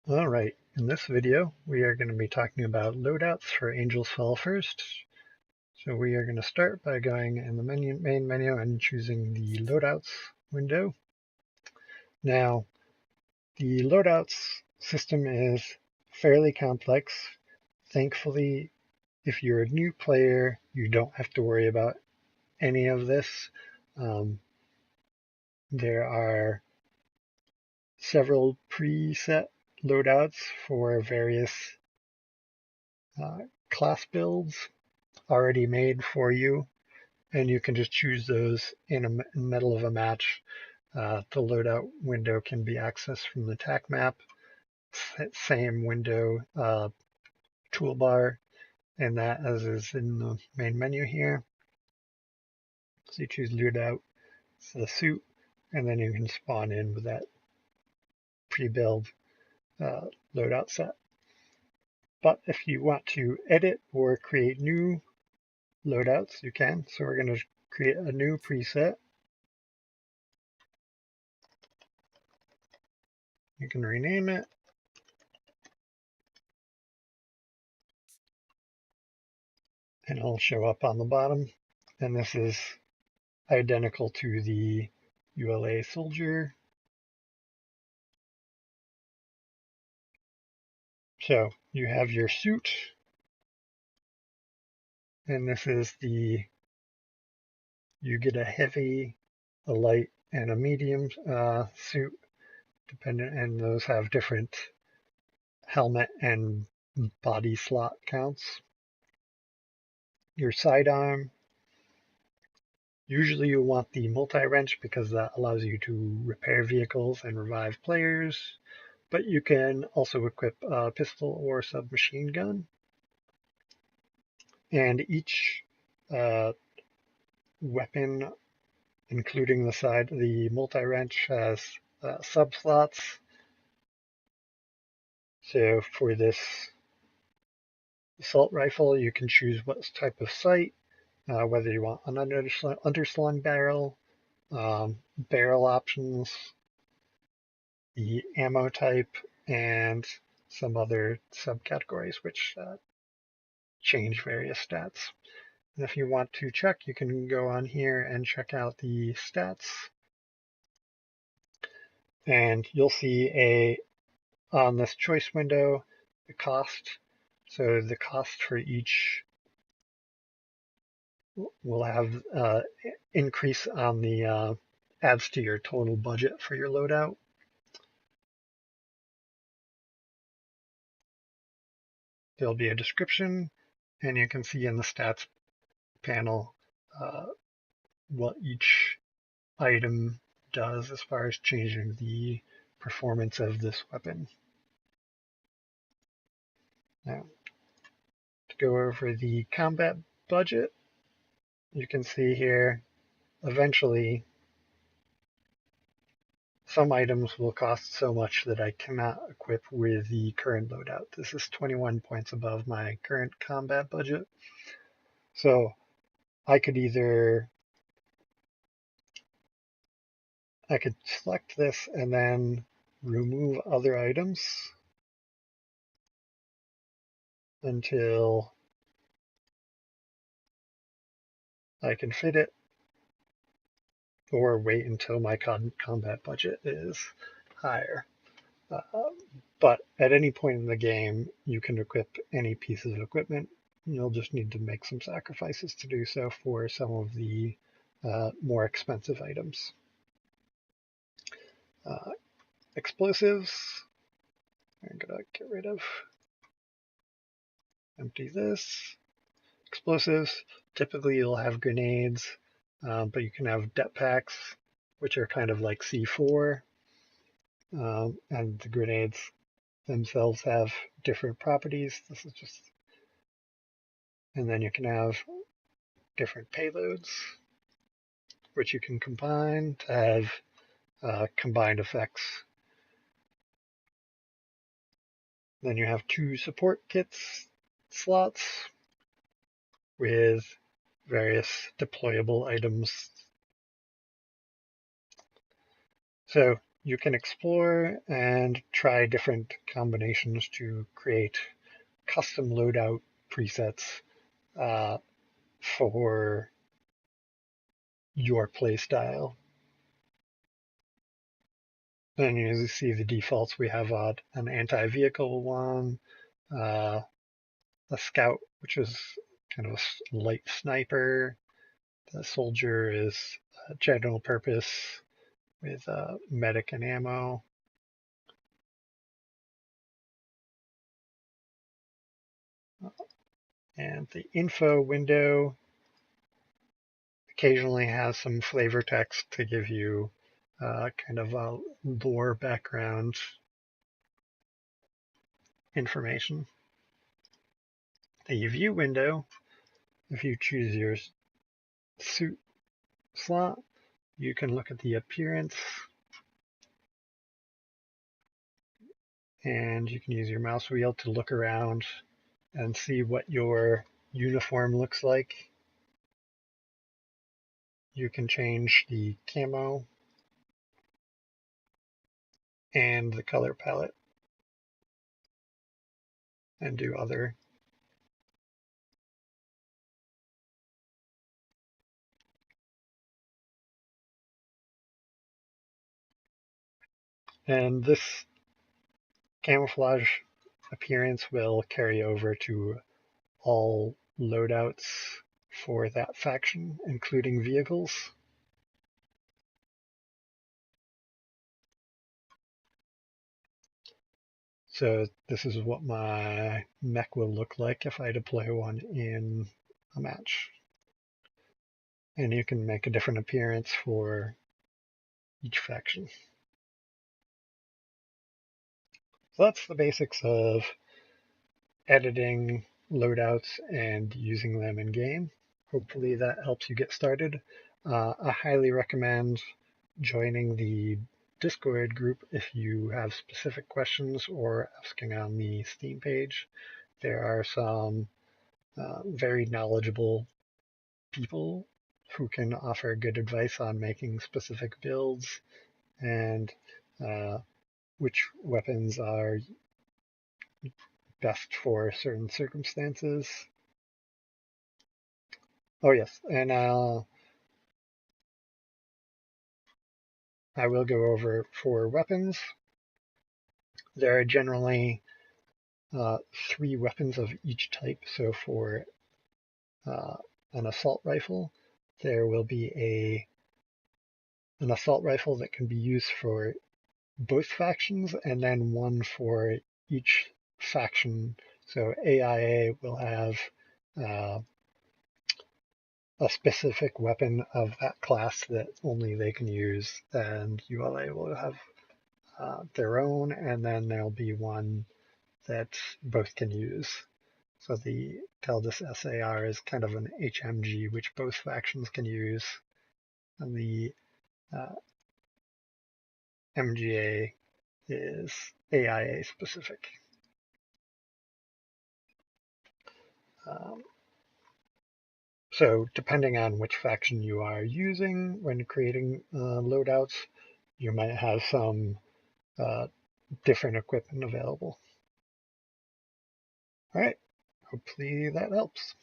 All right, in this video, we are going to be talking about loadouts for Angels Fall First. So we are going to start by going in the main menu and choosing the Loadouts window. Now, the loadouts system is fairly complex. Thankfully, if you're a new player, you don't have to worry about any of this. There are several preset loadouts for various class builds already made for you, and you can just choose those in the middle of a match. The loadout window can be accessed from the attack map, same window toolbar, and that as is in the main menu here. So you choose loadout, the suit, and then you can spawn in with that pre-build loadout set. But if you want to edit or create new loadouts, you can. So we're going to create a new preset. You can rename it. And it'll show up on the bottom. And this is identical to the ULA soldier. So you have your suit, and this is you get a heavy, a light, and a medium suit, and those have different helmet and body slot counts. Your sidearm, usually you want the multi-wrench because that allows you to repair vehicles and revive players, but you can also equip a pistol or submachine gun. And each weapon, including the multi-wrench, has sub slots. So for this assault rifle, you can choose what type of sight, whether you want an underslung barrel, barrel options, the ammo type, and some other subcategories which change various stats. And if you want to check, you can go on here and check out the stats. And you'll see on this choice window, the cost. So the cost for each will have increase on the adds to your total budget for your loadout. There'll be a description, and you can see in the stats panel what each item does as far as changing the performance of this weapon. Now, to go over the combat budget, you can see here, eventually, some items will cost so much that I cannot equip with the current loadout. This is 21 points above my current combat budget. So I could select this and then remove other items until I can fit it, or wait until my combat budget is higher. But at any point in the game, you can equip any piece of equipment. You'll just need to make some sacrifices to do so for some of the more expensive items. Explosives, I'm gonna get rid of, empty this. Explosives, typically you'll have grenades, but you can have det packs, which are kind of like C4, and the grenades themselves have different properties. This is just, and then you can have different payloads, which you can combine to have combined effects. Then you have 2 support kits slots with various deployable items. So you can explore and try different combinations to create custom loadout presets uh, for your playstyle. And you see the defaults. We have an anti-vehicle one, uh, a scout, which is kind of a light sniper. The soldier is general purpose with medic and ammo. And the info window occasionally has some flavor text to give you kind of a lore background information. The view window, if you choose your suit slot, you can look at the appearance and you can use your mouse wheel to look around and see what your uniform looks like. You can change the camo and the color palette and do other. And this camouflage appearance will carry over to all loadouts for that faction, including vehicles. So this is what my mech will look like if I deploy one in a match. And you can make a different appearance for each faction. So that's the basics of editing loadouts and using them in game. Hopefully that helps you get started. I highly recommend joining the Discord group if you have specific questions or asking on the Steam page. There are some very knowledgeable people who can offer good advice on making specific builds and which weapons are best for certain circumstances. Oh yes, and I will go over for weapons. There are generally 3 weapons of each type. So for uh, an assault rifle, there will be an assault rifle that can be used for both factions, and then one for each faction. So AIA will have uh, a specific weapon of that class that only they can use, and ULA will have their own, and then there'll be one that both can use. So the Teldus SAR is kind of an HMG, which both factions can use, and the uh, MGA is AIA specific. Um, so depending on which faction you are using when creating loadouts, you might have some uh, different equipment available. All right, hopefully that helps.